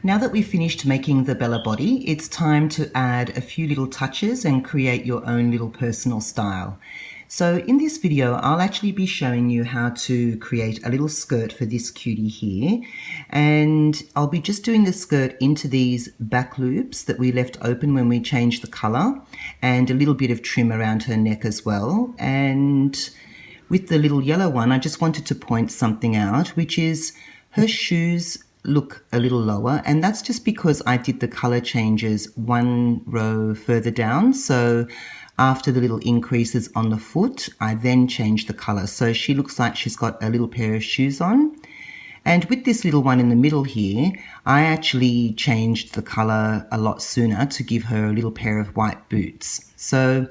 Now that we've finished making the Bella body, it's time to add a few little touches and create your own little personal style. So in this video, I'll actually be showing you how to create a little skirt for this cutie here. And I'll be just doing the skirt into these back loops that we left open when we changed the color, and a little bit of trim around her neck as well. And with the little yellow one, I just wanted to point something out, which is her shoes look a little lower, and that's just because I did the color changes one row further down. So after the little increases on the foot, I then changed the color. So she looks like she's got a little pair of shoes on. And with this little one in the middle here, I actually changed the color a lot sooner to give her a little pair of white boots. So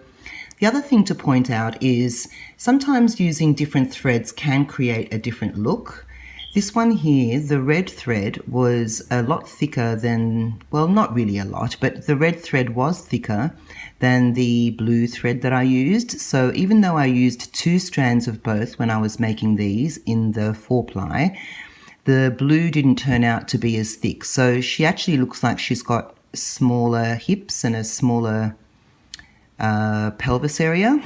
the other thing to point out is sometimes using different threads can create a different look. This one here, the red thread was a lot thicker than, well, not really a lot, but the red thread was thicker than the blue thread that I used. So even though I used 2 strands of both when I was making these in the 4-ply, the blue didn't turn out to be as thick. So she actually looks like she's got smaller hips and a smaller pelvis area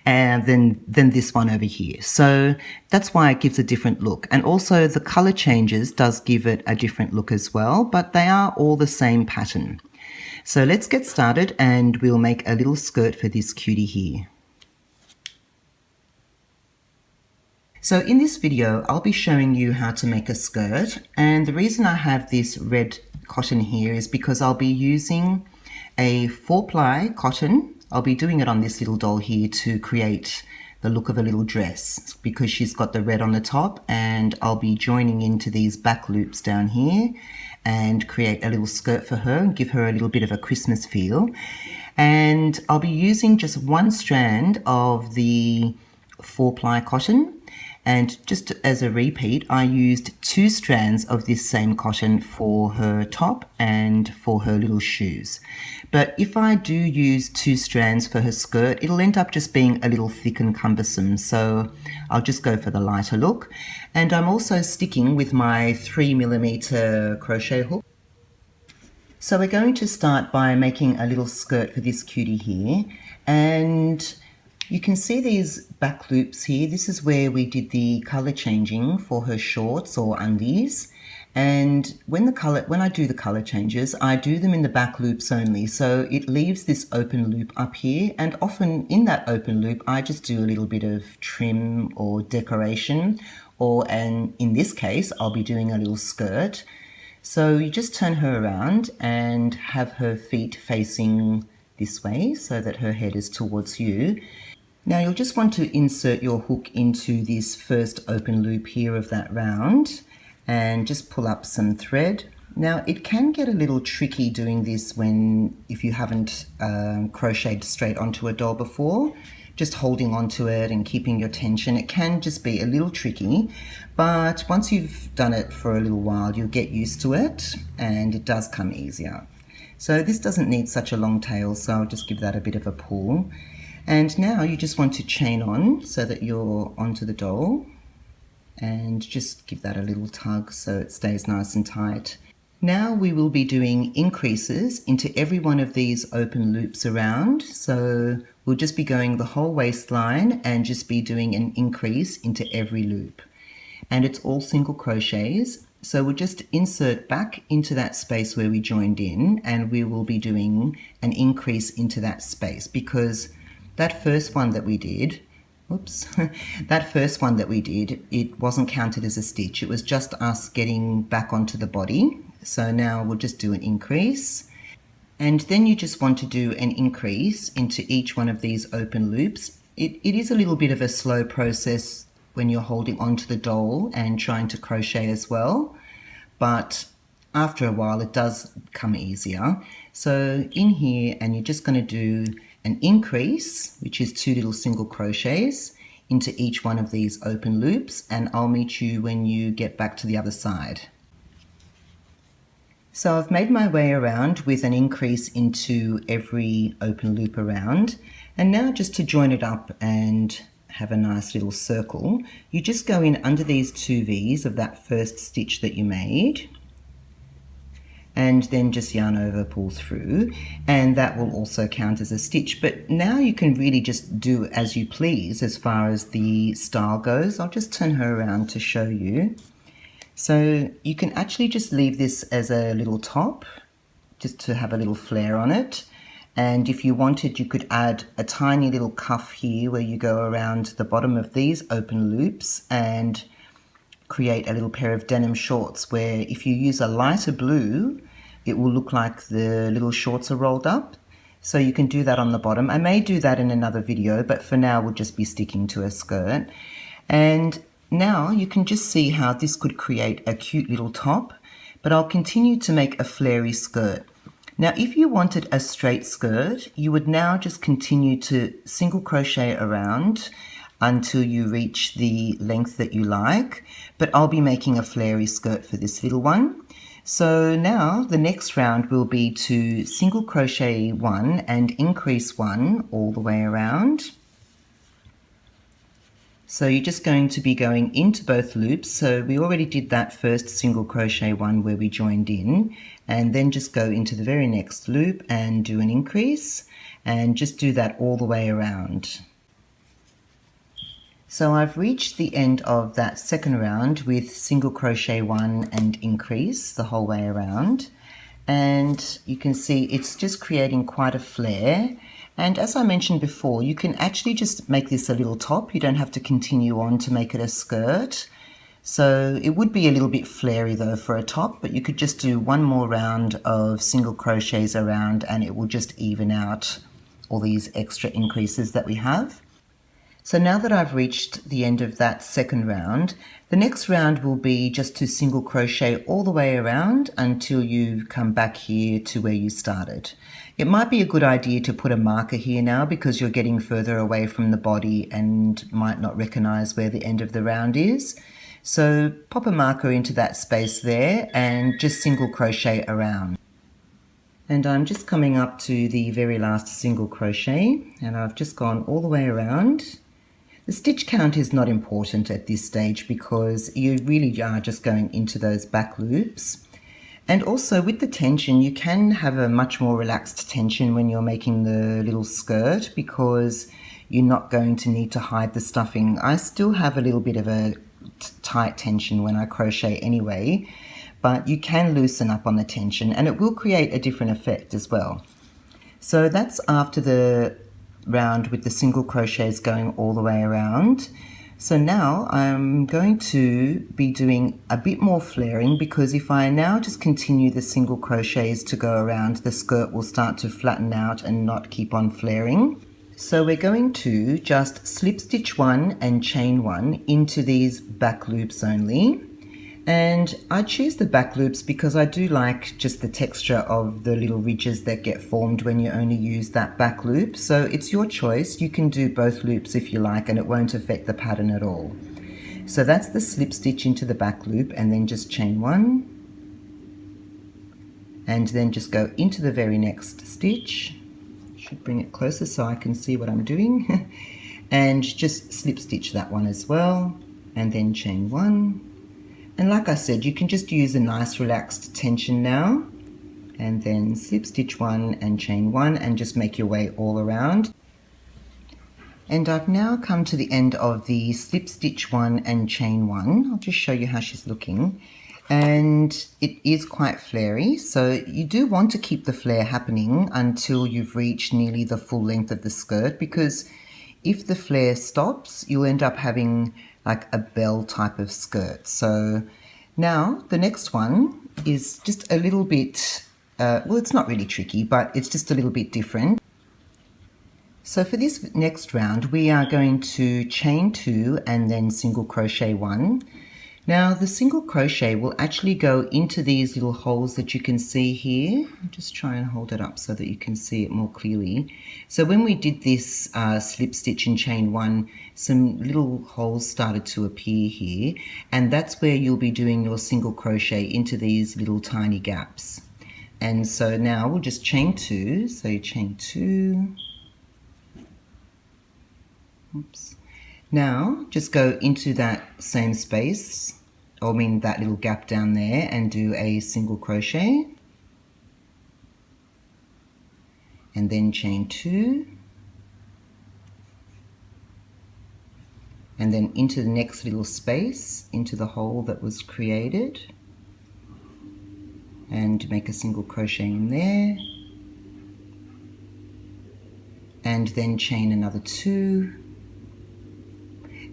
than this one over here. So that's why it gives a different look. And also the color changes does give it a different look as well, but they are all the same pattern. So let's get started and we'll make a little skirt for this cutie here. So in this video, I'll be showing you how to make a skirt. And the reason I have this red cotton here is because I'll be using a 4-ply cotton. I'll be doing it on this little doll here to create the look of a little dress because she's got the red on the top, and I'll be joining into these back loops down here and create a little skirt for her and give her a little bit of a Christmas feel. And I'll be using just 1 strand of the 4-ply cotton. And just as a repeat, I used 2 strands of this same cotton for her top and for her little shoes. But if I do use 2 strands for her skirt, it'll end up just being a little thick and cumbersome. So I'll just go for the lighter look. And I'm also sticking with my 3mm crochet hook. So we're going to start by making a little skirt for this cutie here. And you can see these back loops here. This is where we did the color changing for her shorts or undies. And when I do the color changes, I do them in the back loops only. So it leaves this open loop up here. And often in that open loop, I just do a little bit of trim or decoration, and in this case, I'll be doing a little skirt. So you just turn her around and have her feet facing this way so that her head is towards you. Now you'll just want to insert your hook into this first open loop here of that round and just pull up some thread. Now it can get a little tricky doing this if you haven't crocheted straight onto a doll before. Just holding onto it and keeping your tension, it can just be a little tricky, but once you've done it for a little while, you'll get used to it and it does come easier. So this doesn't need such a long tail, so I'll just give that a bit of a pull. And now you just want to chain on so that you're onto the doll, and just give that a little tug so it stays nice and tight. Now we will be doing increases into every one of these open loops around. So we'll just be going the whole waistline and just be doing an increase into every loop. And it's all single crochets. So we'll just insert back into that space where we joined in, and we will be doing an increase into that space because that first one that we did, it wasn't counted as a stitch. It was just us getting back onto the body. So now we'll just do an increase. And then you just want to do an increase into each one of these open loops. It is a little bit of a slow process when you're holding onto the doll and trying to crochet as well. But after a while, it does come easier. So in here, and you're just going to do an increase, which is 2 little single crochets into each one of these open loops, and I'll meet you when you get back to the other side. So I've made my way around with an increase into every open loop around, and now just to join it up and have a nice little circle, you just go in under these 2 V's of that first stitch that you made, and then just yarn over, pull through, and that will also count as a stitch. But now you can really just do as you please as far as the style goes. I'll just turn her around to show you. So you can actually just leave this as a little top, just to have a little flare on it. And if you wanted, you could add a tiny little cuff here where you go around the bottom of these open loops and create a little pair of denim shorts where if you use a lighter blue, it will look like the little shorts are rolled up. So you can do that on the bottom. I may do that in another video, but for now we'll just be sticking to a skirt. And now you can just see how this could create a cute little top, but I'll continue to make a flary skirt. Now, if you wanted a straight skirt, you would now just continue to single crochet around until you reach the length that you like, but I'll be making a flary skirt for this little one. So now the next round will be to single crochet 1 and increase 1 all the way around. So you're just going to be going into both loops. So we already did that first single crochet one where we joined in, and then just go into the very next loop and do an increase and just do that all the way around. So I've reached the end of that second round with single crochet 1 and increase the whole way around, and you can see it's just creating quite a flare. And as I mentioned before, you can actually just make this a little top. You don't have to continue on to make it a skirt. So it would be a little bit flary though for a top, but you could just do one more round of single crochets around and it will just even out all these extra increases that we have. So now that I've reached the end of that second round, the next round will be just to single crochet all the way around until you come back here to where you started. It might be a good idea to put a marker here now because you're getting further away from the body and might not recognize where the end of the round is. So pop a marker into that space there and just single crochet around. And I'm just coming up to the very last single crochet and I've just gone all the way around. The stitch count is not important at this stage because you really are just going into those back loops. And also with the tension, you can have a much more relaxed tension when you're making the little skirt because you're not going to need to hide the stuffing. I still have a little bit of a tight tension when I crochet anyway, but you can loosen up on the tension and it will create a different effect as well. So that's after the round with the single crochets going all the way around. So now I'm going to be doing a bit more flaring because if I now just continue the single crochets to go around, the skirt will start to flatten out and not keep on flaring. So we're going to just slip stitch 1 and chain 1 into these back loops only. And I choose the back loops because I do like just the texture of the little ridges that get formed when you only use that back loop. So it's your choice. You can do both loops if you like and it won't affect the pattern at all. So that's the slip stitch into the back loop and then just chain 1. And then just go into the very next stitch. Should bring it closer so I can see what I'm doing. And just slip stitch that one as well. And then chain 1. And like I said, you can just use a nice relaxed tension now and then slip stitch 1 and chain 1 and just make your way all around. And I've now come to the end of the slip stitch 1 and chain 1. I'll just show you how she's looking. And it is quite flary, so you do want to keep the flare happening until you've reached nearly the full length of the skirt, because if the flare stops, you'll end up having like a bell type of skirt. So now the next one is just a little bit, well, it's not really tricky, but it's just a little bit different. So for this next round, we are going to chain 2 and then single crochet 1. Now the single crochet will actually go into these little holes that you can see here. I'll just try and hold it up so that you can see it more clearly. So when we did this slip stitch and chain 1, some little holes started to appear here, and that's where you'll be doing your single crochet into these little tiny gaps. And so now we'll just chain 2, so you chain 2. Oops. Now just go into that same space, I mean that little gap down there, and do a single crochet. and then chain 2, and then into the next little space, into the hole that was created, and make a single crochet in there, and then chain another 2,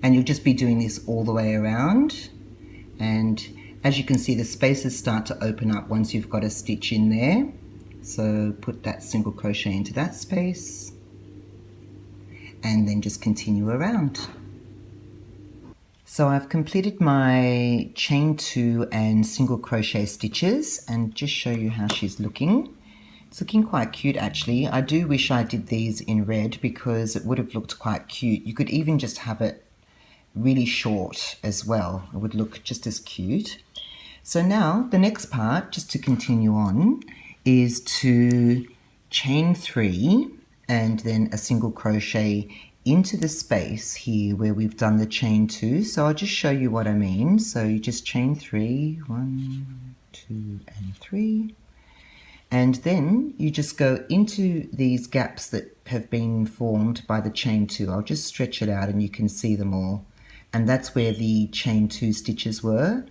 and you'll just be doing this all the way around. And as you can see, the spaces start to open up once you've got a stitch in there. So put that single crochet into that space, and then just continue around. So I've completed my chain 2 and single crochet stitches, and just show you how she's looking. It's looking quite cute actually. I do wish I did these in red because it would have looked quite cute. You could even just have it really short as well. It would look just as cute. So now the next part, just to continue on, is to chain 3 and then a single crochet into the space here where we've done the chain 2. So I'll just show you what I mean. So you just chain 3, 1, 2, and 3. And then you just go into these gaps that have been formed by the chain 2. I'll just stretch it out and you can see them all. And that's where the chain 2 stitches were.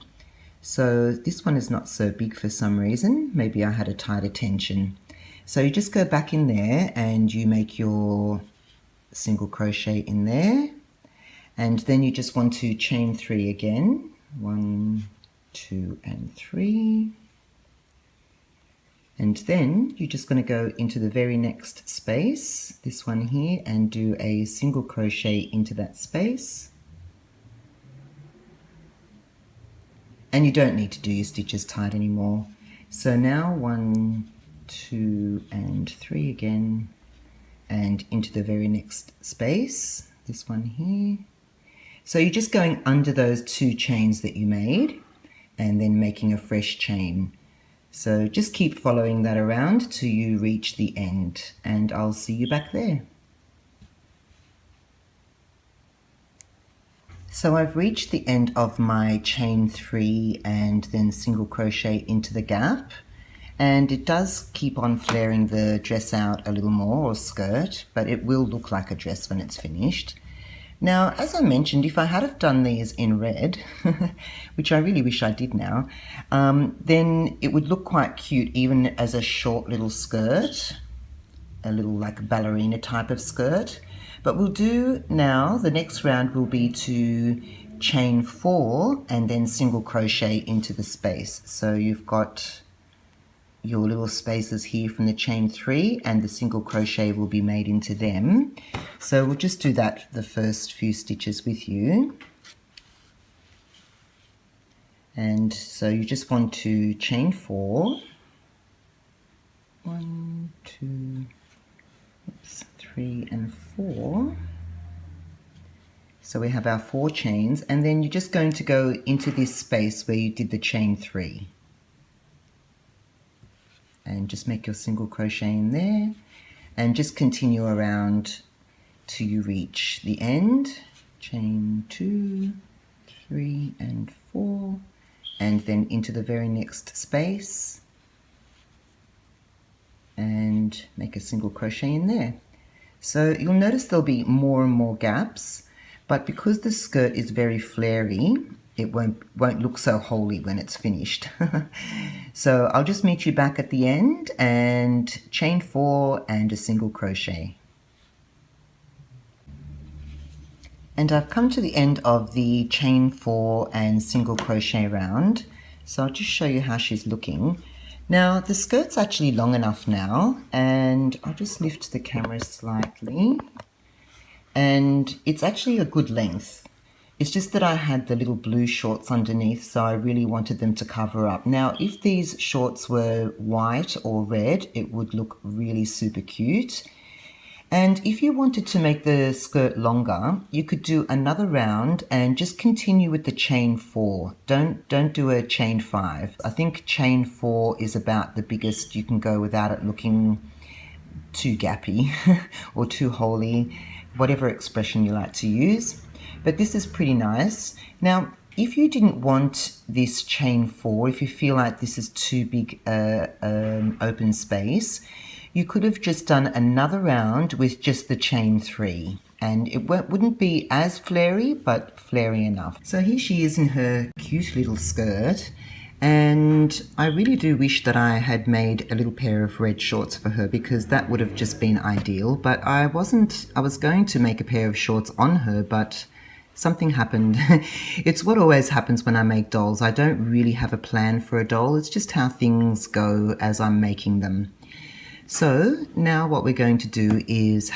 So this one is not so big for some reason. Maybe I had a tighter tension. So you just go back in there and you make your single crochet in there, and then you just want to chain 3 again, 1, 2, and 3, and then you're just going to go into the very next space, this one here, and do a single crochet into that space. And you don't need to do your stitches tight anymore. So now 1, 2, and 3 again, and into the very next space, this one here. So you're just going under those 2 chains that you made and then making a fresh chain. So just keep following that around till you reach the end, and I'll see you back there. So I've reached the end of my chain 3 and then single crochet into the gap. And it does keep on flaring the dress out a little more, or skirt, but it will look like a dress when it's finished. Now, as I mentioned, if I had have done these in red, which I really wish I did now, then it would look quite cute even as a short little skirt, a little like ballerina type of skirt. But we'll do now, the next round will be to chain 4 and then single crochet into the space. So you've got your little spaces here from the chain 3, and the single crochet will be made into them. So we'll just do that the first few stitches with you. And so you just want to chain 4, 1, 2, 3, and 4. So we have our 4 chains, and then you're just going to go into this space where you did the chain 3. And just make your single crochet in there, and just continue around till you reach the end. Chain 2, 3, and 4, and then into the very next space, and make a single crochet in there. So you'll notice there'll be more and more gaps, but because the skirt is very flary, it won't look so holey when it's finished. So I'll just meet you back at the end and chain 4 and a single crochet. And I've come to the end of the chain 4 and single crochet round. So I'll just show you how she's looking. Now the skirt's actually long enough now, and I'll just lift the camera slightly, and it's actually a good length. It's just that I had the little blue shorts underneath, so I really wanted them to cover up. Now, if these shorts were white or red, it would look really super cute. And if you wanted to make the skirt longer, you could do another round and just continue with the chain 4. Don't do a chain 5. I think chain 4 is about the biggest you can go without it looking too gappy or too holey, whatever expression you like to use. But this is pretty nice. Now, if you didn't want this chain 4, if you feel like this is too big open space, you could have just done another round with just the chain 3 and it wouldn't be as flary, but flary enough. So here she is in her cute little skirt, and I really do wish that I had made a little pair of red shorts for her, because that would have just been ideal. But I was going to make a pair of shorts on her, but something happened. It's what always happens when I make dolls. I don't really have a plan for a doll. It's just how things go as I'm making them. So now what we're going to do is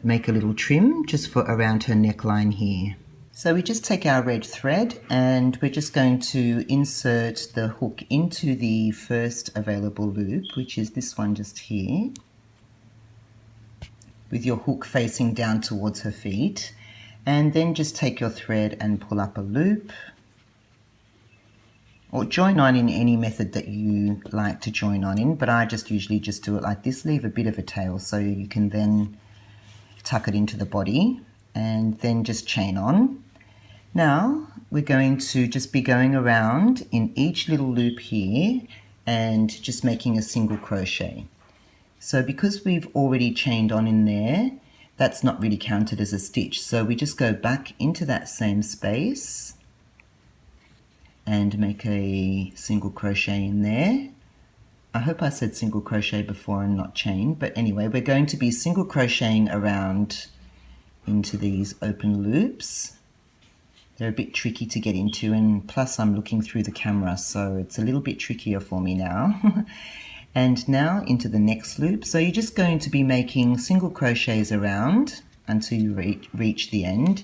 make a little trim just for around her neckline here. So we just take our red thread and we're just going to insert the hook into the first available loop, which is this one just here, with your hook facing down towards her feet. And then just take your thread and pull up a loop, or join on in any method that you like to join on in, but I just usually just do it like this, leave a bit of a tail so you can then tuck it into the body and then just chain on. Now we're going to just be going around in each little loop here and just making a single crochet. So because we've already chained on in there, that's not really counted as a stitch. So we just go back into that same space and make a single crochet in there. I hope I said single crochet before and not chain, but anyway, we're going to be single crocheting around into these open loops. They're a bit tricky to get into, and plus I'm looking through the camera, so it's a little bit trickier for me now. And now into the next loop. So you're just going to be making single crochets around until you reach the end.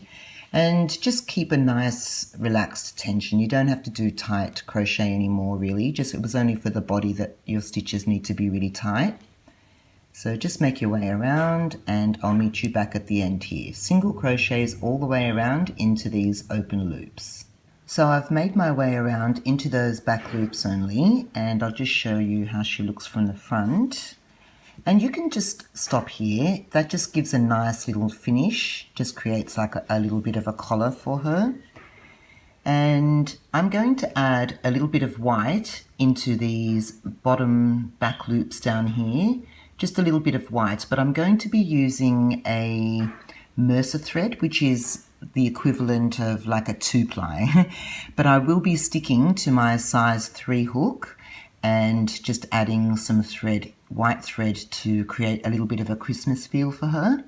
And just keep a nice relaxed tension. You don't have to do tight crochet anymore really, it was only for the body that your stitches need to be really tight. So just make your way around and I'll meet you back at the end here. Single crochets all the way around into these open loops. So I've made my way around into those back loops only, and I'll just show you how she looks from the front. And you can just stop here. That just gives a nice little finish, just creates like a little bit of a collar for her. And I'm going to add a little bit of white into these bottom back loops down here, just a little bit of white, but I'm going to be using a Mercer thread, which is the equivalent of like a 2-ply, but I will be sticking to my size 3 hook and just adding some thread, white thread, to create a little bit of a Christmas feel for her.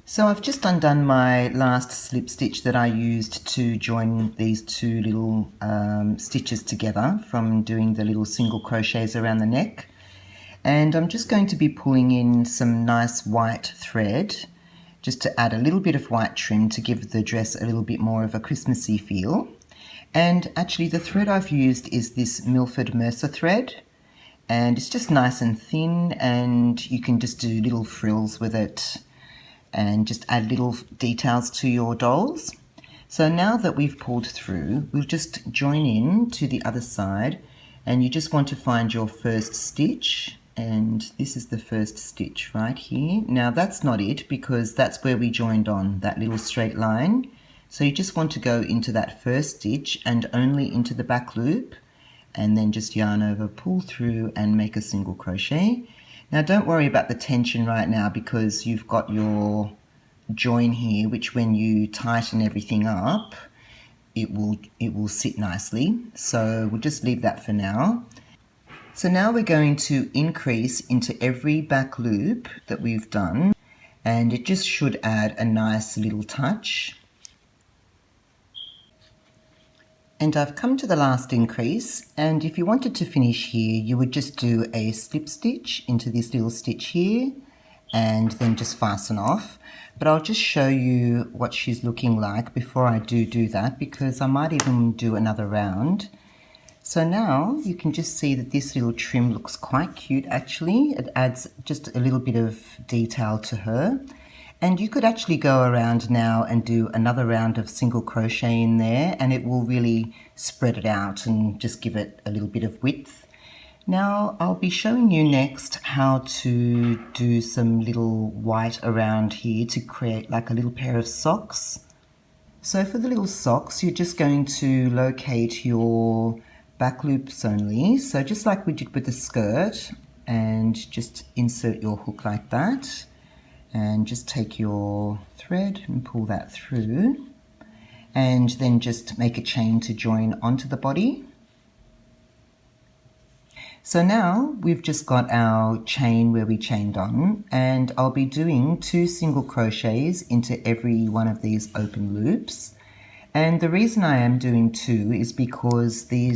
So I've just undone my last slip stitch that I used to join these two little stitches together from doing the little single crochets around the neck, and I'm just going to be pulling in some nice white thread just to add a little bit of white trim to give the dress a little bit more of a Christmassy feel. And actually the thread I've used is this Milford Mercer thread, and it's just nice and thin, and you can just do little frills with it and just add little details to your dolls. So now that we've pulled through, we'll just join in to the other side, and you just want to find your first stitch, and this is the first stitch right here. Now that's not it, because that's where we joined on, that little straight line. So you just want to go into that first stitch and only into the back loop, and then just yarn over, pull through and make a single crochet. Now don't worry about the tension right now, because you've got your join here, which when you tighten everything up, it will sit nicely. So we'll just leave that for now. So now we're going to increase into every back loop that we've done, and it just should add a nice little touch. And I've come to the last increase, and if you wanted to finish here, you would just do a slip stitch into this little stitch here and then just fasten off. But I'll just show you what she's looking like before I do that, because I might even do another round. So now you can just see that this little trim looks quite cute actually. It adds just a little bit of detail to her. And you could actually go around now and do another round of single crochet in there, and it will really spread it out and just give it a little bit of width. Now I'll be showing you next how to do some little white around here to create like a little pair of socks. So for the little socks, you're just going to locate your back loops only. So just like we did with the skirt, and just insert your hook like that, and just take your thread and pull that through, and then just make a chain to join onto the body. So now we've just got our chain where we chained on, and I'll be doing 2 single crochets into every one of these open loops. And the reason I am doing 2 is because the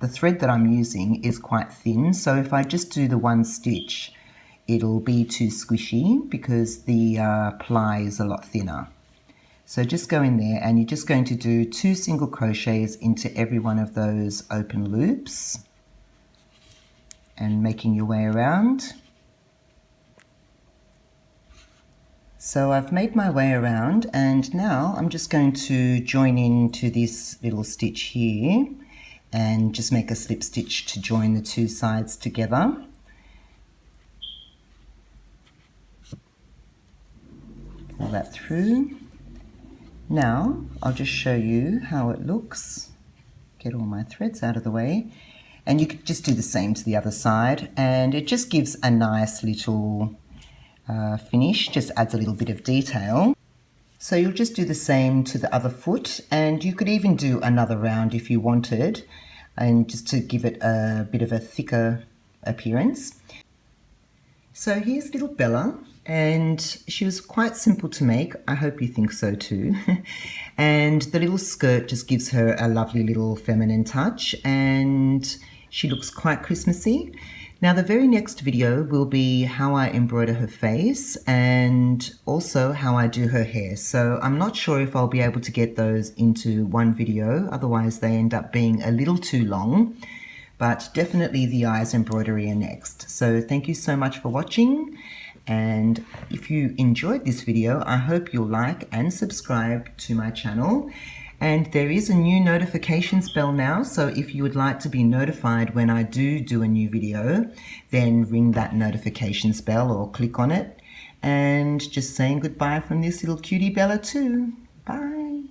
thread that I'm using is quite thin, so if I just do the 1 stitch, it'll be too squishy because the ply is a lot thinner. So just go in there and you're just going to do 2 single crochets into every one of those open loops, and making your way around. So I've made my way around, and now I'm just going to join into this little stitch here and just make a slip stitch to join the 2 sides together. Pull that through. Now I'll just show you how it looks. Get all my threads out of the way. And you could just do the same to the other side, and it just gives a nice little finish, just adds a little bit of detail. So you'll just do the same to the other foot, and you could even do another round if you wanted, and just to give it a bit of a thicker appearance. So here's little Bella, and she was quite simple to make. I hope you think so too. And the little skirt just gives her a lovely little feminine touch, and she looks quite Christmassy. Now the very next video will be how I embroider her face and also how I do her hair. So I'm not sure if I'll be able to get those into one video, otherwise they end up being a little too long. But definitely the eyes embroidery are next. So thank you so much for watching, and if you enjoyed this video, I hope you'll like and subscribe to my channel. And there is a new notifications bell now, so if you would like to be notified when I do a new video, then ring that notifications bell or click on it. And just saying goodbye from this little cutie Bella too. Bye.